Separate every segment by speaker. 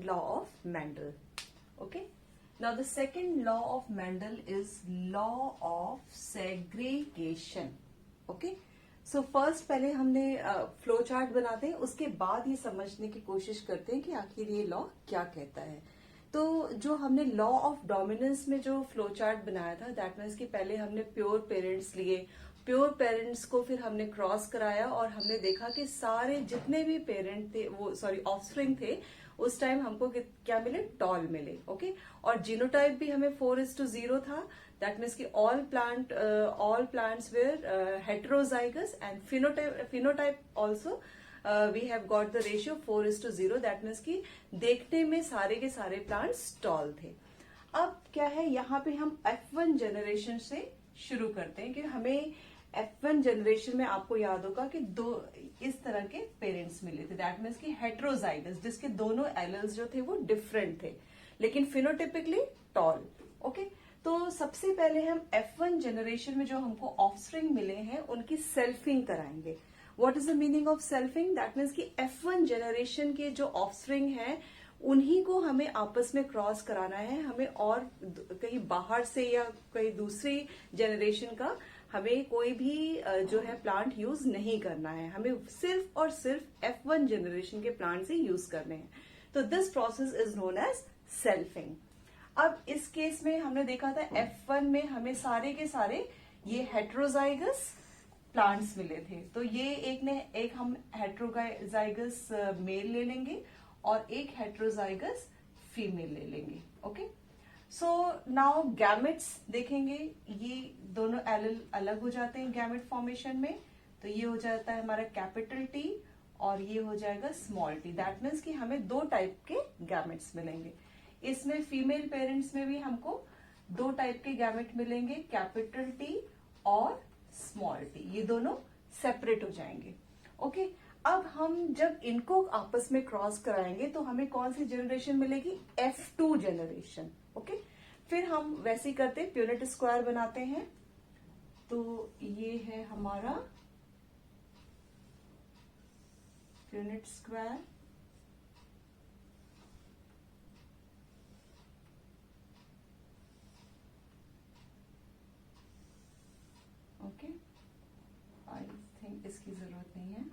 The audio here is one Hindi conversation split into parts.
Speaker 1: second law of Mendel. Okay. Now the second law of Mendel is law of segregation. Okay. So first पहले हमने फ्लो चार्ट बनाते हैं, उसके बाद ये समझने की कोशिश करते हैं कि आखिर ये लॉ क्या कहता है. तो जो हमने लॉ ऑफ डोमिनेंस में जो फ्लो चार्ट बनाया था, दैट मीन्स कि पहले हमने प्योर पेरेंट्स लिए, प्योर पेरेंट्स को फिर हमने क्रॉस कराया और हमने देखा कि सारे जितने भी पेरेंट थे, वो ऑफस्प्रिंग थे, उस टाइम हमको क्या मिले, टॉल मिले. ओके. और जीनोटाइप भी हमें 4:0 था. दैट मीन्स कि all plants were heterozygous and phenotype also we have got the ratio 4:0. That means कि देखने में सारे के सारे प्लांट्स टॉल थे. अब क्या है, यहाँ पे हम F1 जनरेशन से शुरू करते हैं कि हमें F1 जनरेशन में आपको याद होगा कि दो इस तरह के पेरेंट्स मिले थे. दैट मीन्स कि हेटेरोजाइगस, जिसके दोनों एलल्स जो थे वो डिफरेंट थे, लेकिन फिनोटिपिकली टॉल. ओके. तो सबसे पहले हम F1 जनरेशन में जो हमको ऑफस्प्रिंग मिले हैं उनकी सेल्फिंग कराएंगे. What is the meaning of selfing? That means कि F1 जनरेशन के जो ऑफस्प्रिंग हैं उन्हीं को हमें आपस में क्रॉस कराना है. हमें और कहीं बाहर से या कहीं दूसरी जनरेशन का हमें कोई भी जो है प्लांट यूज नहीं करना है. हमें सिर्फ और सिर्फ F1 जनरेशन के प्लांट ही यूज करने हैं. तो this process is known as selfing. अब इस केस में हमने देखा था F1 में हमें सारे के सारे ये हेटेरोजाइगस प्लांट्स मिले थे. तो ये एक हम हेटेरोजाइगस मेल ले लेंगे और एक हेटेरोजाइगस फीमेल ले लेंगे. ओके. सो नाउ गैमेट्स देखेंगे, ये दोनों एलल अलग हो जाते हैं गैमेट फॉर्मेशन में. तो ये हो जाता है हमारा कैपिटल T और ये हो जाएगा स्मॉल t. दैट मीन्स कि हमें दो टाइप के गैमेट्स मिलेंगे. इसमें फीमेल पेरेंट्स में भी हमको दो टाइप के गैमेट मिलेंगे, कैपिटल T और स्मॉल t. ये दोनों सेपरेट हो जाएंगे. ओके. अब हम जब इनको आपस में क्रॉस कराएंगे तो हमें कौन सी जनरेशन मिलेगी? F2 generation. ओके. फिर हम वैसे ही करते हैं, प्यूनेट स्क्वायर बनाते हैं. तो ये है हमारा Punnett square. Okay. I think इसकी जरूरत नहीं है.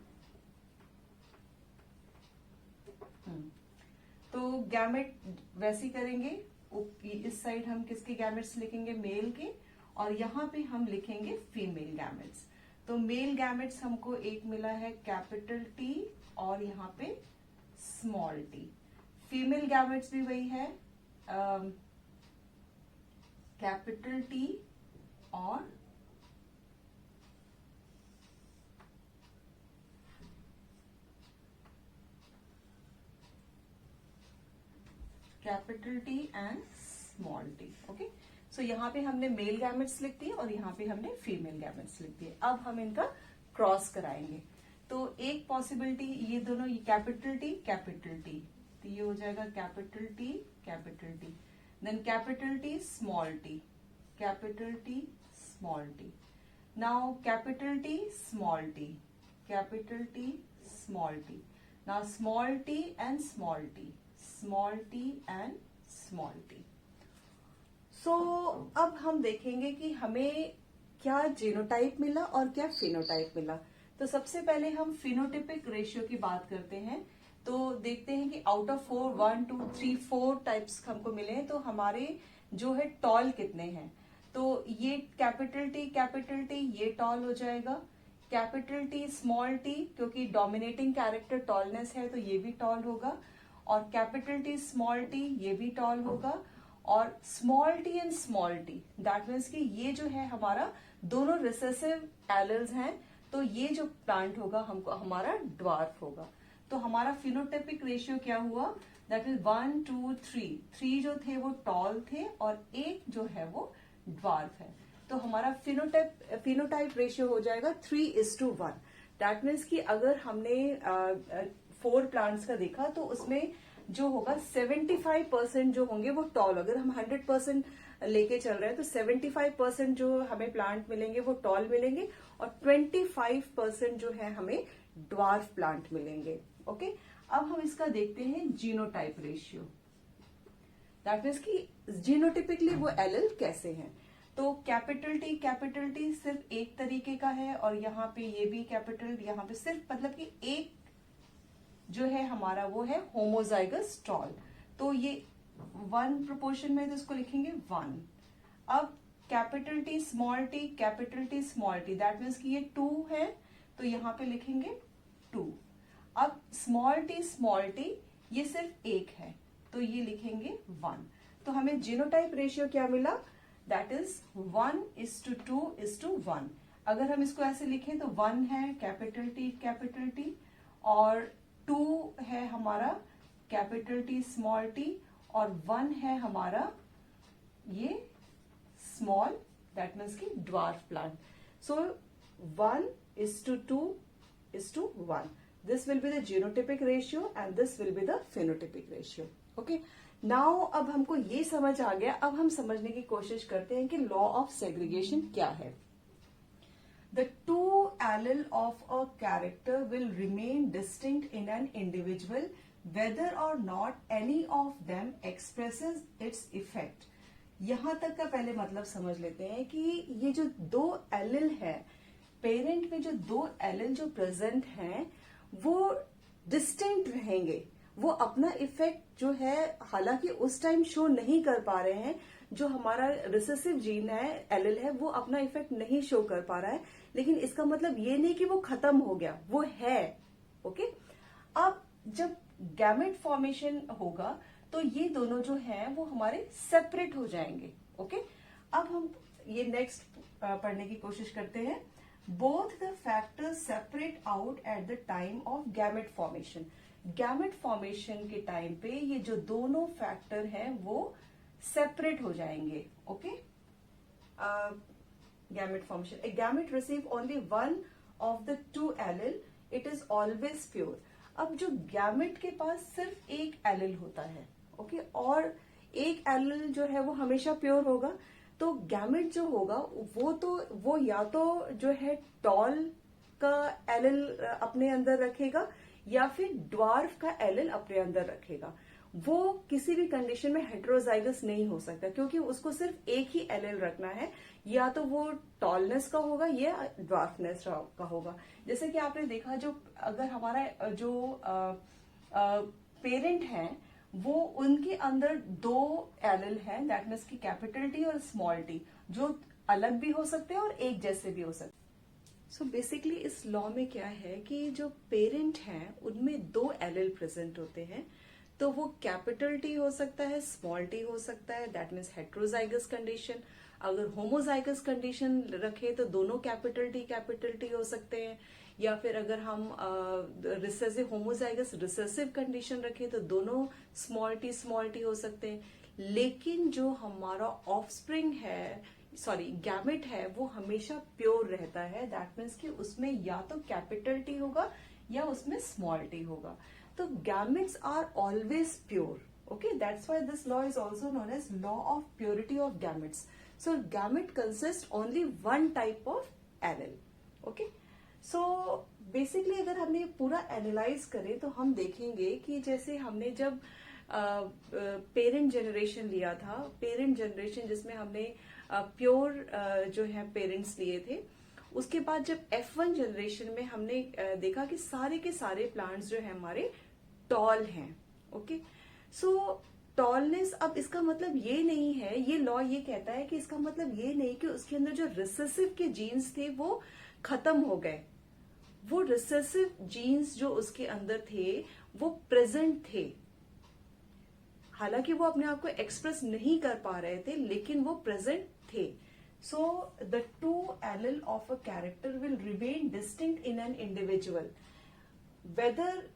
Speaker 1: तो गैमेट वैसे ही करेंगे. इस साइड हम किसके गैमेट्स लिखेंगे? मेल के. और यहाँ पे हम लिखेंगे फीमेल गैमेट्स. तो मेल गैमेट्स हमको एक मिला है कैपिटल T और यहाँ पे स्मॉल t. फीमेल गैमेट्स भी वही है, कैपिटल T और capital T and small t. Okay. So यहाँ पे हमने मेल गैमेट्स लिख दिए और यहाँ पे हमने फीमेल गैमेट्स लिख दिए. अब हम इनका क्रॉस कराएंगे. तो एक पॉसिबिलिटी, ये दोनों, ये कैपिटल T, तो ये हो जाएगा capital T, then capital T, small t, capital T, small t. Now capital T, small t, capital T, small t. Now small t and small t, small t and small t. So अब हम देखेंगे कि हमें क्या जीनोटाइप मिला और क्या फिनोटाइप मिला. तो सबसे पहले हम फिनोटिपिक रेशियो की बात करते हैं. तो देखते हैं कि आउट ऑफ 4 1 2 3 4 टाइप्स हमको मिले हैं. तो हमारे जो है टॉल कितने हैं? तो ये कैपिटल T ये टॉल हो जाएगा. कैपिटल T, स्मॉल t, क्योंकि डोमिनेटिंग कैरेक्टर टॉलनेस है तो ये भी टॉल होगा. और कैपिटल T, स्मॉल t ये भी टॉल होगा. और small t and small t, that means कि ये जो है हमारा दोनों रिसेसिव एलल्स हैं. तो ये जो प्लांट होगा हमको हमारा ड्वार्फ होगा. तो हमारा फिनोटाइपिक रेशियो क्या हुआ? दैट इज 1 2 3 जो थे वो टॉल थे और एक जो है वो ड्वार्फ है. तो हमारा फिनोटाइप रेशियो हो जाएगा 3:1. दैट मीन्स कि अगर हमने 4 प्लांट्स का देखा तो उसमें जो होगा 75% जो होंगे वो टॉल. अगर हम 100% लेके चल रहे हैं तो 75% जो हमें प्लांट मिलेंगे वो टॉल मिलेंगे और 25% जो है हमें ड्वार्फ प्लांट मिलेंगे. ओके. अब हम इसका देखते हैं जीनोटाइप रेशियो। दैट मीन्स कि जीनोटिपिकली वो एलिल कैसे हैं। तो कैपिटल टी सिर्फ एक तरीके का है, और यहाँ पे ये भी कैपिटल, यहाँ पे सिर्फ मतलब कि एक जो है हमारा वो है होमोजाइगस टॉल। तो ये 1 प्रोपोर्शन में, तो इसको लिखेंगे 1। अब capital T small T, capital T small T, that means कि ये 2 है, तो यहाँ पे लिखेंगे 2। अब स्मॉल टी ये सिर्फ एक है, तो ये लिखेंगे 1। तो हमें जीनोटाइप रेशियो क्या मिला, दैट इज 1:2:1। अगर हम इसको ऐसे लिखें तो 1 है कैपिटल टी, और 2 है हमारा कैपिटल टी स्मॉल टी, और 1 है हमारा ये स्मॉल, दैट मीन्स की dwarf plant. So 1:2:1. This will be the genotypic ratio and this will be the phenotypic ratio. Okay. Now अब हमको ये समझ आ गया, अब हम समझने की कोशिश करते हैं कि लॉ ऑफ सेग्रीगेशन क्या है। The two allele of a character will remain distinct in an individual whether or not any of them expresses its effect. यहां तक का पहले मतलब समझ लेते हैं कि ये जो 2 एलिल है, पेरेंट में जो 2 एलिल जो प्रेजेंट हैं वो डिस्टिंक्ट रहेंगे, वो अपना इफेक्ट जो है हालांकि उस टाइम शो नहीं कर पा रहे हैं, जो हमारा रिसेसिव जीन है एलिल है वो अपना इफेक्ट नहीं शो कर पा रहा है, लेकिन इसका मतलब ये नहीं कि वो खत्म हो गया, वो है। ओके। अब जब गैमेट फॉर्मेशन होगा तो ये दोनों जो हैं वो हमारे सेपरेट हो जाएंगे। ओके। अब हम ये नेक्स्ट पढ़ने की कोशिश करते हैं। Both the factors separate out at the time of gamete formation. Gamete formation के टाइम पे ये जो दोनों फैक्टर हैं वो सेपरेट हो जाएंगे। Okay. Gamete formation, a gamete receive only one of the 2 allele, it is always pure. अब जो गैमेट के पास सिर्फ एक एलिल होता है, ओके, और एक एलिल जो है वो हमेशा प्योर होगा, तो गैमेट जो होगा वो या तो जो है टॉल का एलिल अपने अंदर रखेगा या फिर ड्वार्फ का एलिल अपने अंदर रखेगा। वो किसी भी कंडीशन में हेटेरोजाइगस नहीं हो सकता, क्योंकि उसको सिर्फ एक ही एलिल रखना है, या तो वो टॉलनेस का होगा या ड्वार्फनेस का होगा। जैसे कि आपने देखा, जो अगर हमारा जो पेरेंट है वो उनके अंदर 2 एलिल हैं, दैट मीन्स की कैपिटल टी और स्मॉल टी, जो अलग भी हो सकते हैं और एक जैसे भी हो सकते हैं। सो बेसिकली इस लॉ में क्या है कि जो पेरेंट हैं उनमें 2 एलिल प्रेजेंट होते हैं, तो वो कैपिटल टी हो सकता है, स्मॉल टी हो सकता है, दैट मीन्स हेटेरोजाइगस कंडीशन। अगर होमोजाइगस कंडीशन रखे तो दोनों कैपिटल टी हो सकते हैं, या फिर अगर हम रिसेसिव होमोजाइगस रिसेसिव कंडीशन रखें तो दोनों स्मॉल टी हो सकते हैं। लेकिन जो हमारा ऑफस्प्रिंग है, गैमेट है, वो हमेशा प्योर रहता है, दैट मीन्स कि उसमें या तो कैपिटल टी होगा या उसमें स्मॉल टी होगा। तो gametes are always pure. Okay, that's why this law is also known as law of purity of gametes. So gamete consists only one type of allele. Okay. So basically अगर हमने पूरा एनालाइज करें तो हम देखेंगे कि जैसे हमने जब पेरेंट जनरेशन लिया था, पेरेंट जनरेशन जिसमें हमने प्योर जो है पेरेंट्स लिए थे, उसके बाद जब F1 जनरेशन में हमने देखा कि सारे के सारे प्लांट्स जो है हमारे टॉल हैं। ओके। सो टॉलनेस, अब इसका मतलब ये नहीं है, ये लॉ ये कहता है कि इसका मतलब ये नहीं कि उसके अंदर जो रिसेसिव के जीन्स थे वो खत्म हो गए। वो रिसेसिव जीन्स जो उसके अंदर थे वो प्रेजेंट थे, हालांकि वो अपने आप को एक्सप्रेस नहीं कर पा रहे थे, लेकिन वो प्रेजेंट थे। So the 2 allele of a character will remain distinct in an individual whether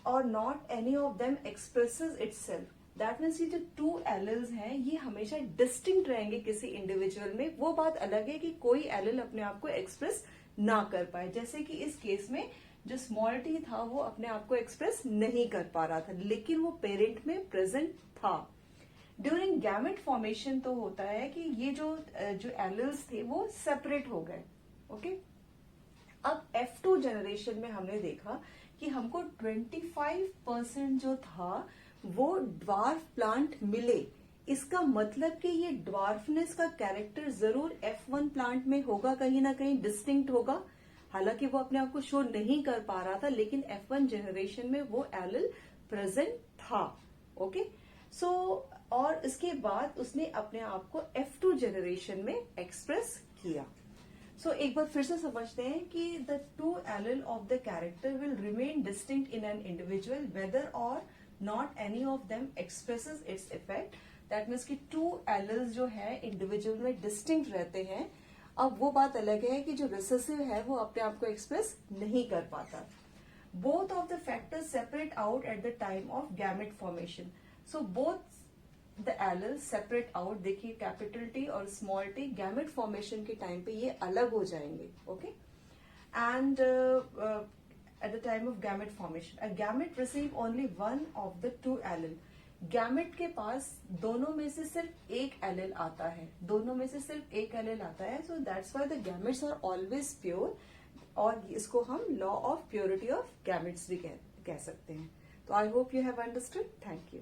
Speaker 1: or not any of them expresses itself. That means ये जो 2 एलिल्स हैं ये हमेशा डिस्टिंक्ट रहेंगे किसी इंडिविजुअल में। वो बात अलग है कि कोई एलिल अपने आप को एक्सप्रेस ना कर पाए, जैसे कि इस केस में जो स्मॉल टी था वो अपने आप को एक्सप्रेस नहीं कर पा रहा था, लेकिन वो पेरेंट में प्रेजेंट था। ड्यूरिंग गैमेट फॉर्मेशन तो होता है कि ये जो एलिल्स थे वो सेपरेट हो गए। ओके। अब F2 जनरेशन में हमने देखा कि हमको 25% जो था वो ड्वार्फ प्लांट मिले, इसका मतलब कि ये ड्वार्फनेस का कैरेक्टर जरूर F1 प्लांट में होगा, कहीं ना कहीं डिस्टिंक्ट होगा। हालांकि वो अपने आप को शो नहीं कर पा रहा था, लेकिन F1 जनरेशन में वो एलिल प्रेजेंट था। ओके, सो और इसके बाद उसने अपने आप को F2 जनरेशन में एक्सप्रेस किया। सो एक बार फिर से समझते हैं कि the two allele of the character will remain distinct in an individual whether or not any of them expresses its effect. That means कि टू एलिल्स जो है इंडिविजुअल में डिस्टिंक्ट रहते हैं। अब वो बात अलग है कि जो रिसेसिव है वो अपने आप को एक्सप्रेस नहीं कर पाता। Both of the factors separate out at the time of gamete formation. So both the alleles separate out, देखिए कैपिटल टी और स्मॉल टी गैमेट फॉर्मेशन के टाइम पे ये अलग हो जाएंगे। Okay, and at the time of gamete formation, a gamete receive only one of the two allele. Gamete के पास दोनों में से सिर्फ एक एलिल आता है, दोनों में से सिर्फ एक एलिल आता है। So that's why the gametes are always pure, और इसको हम law of purity of gametes भी कह सकते हैं। तो I hope you have understood. Thank you.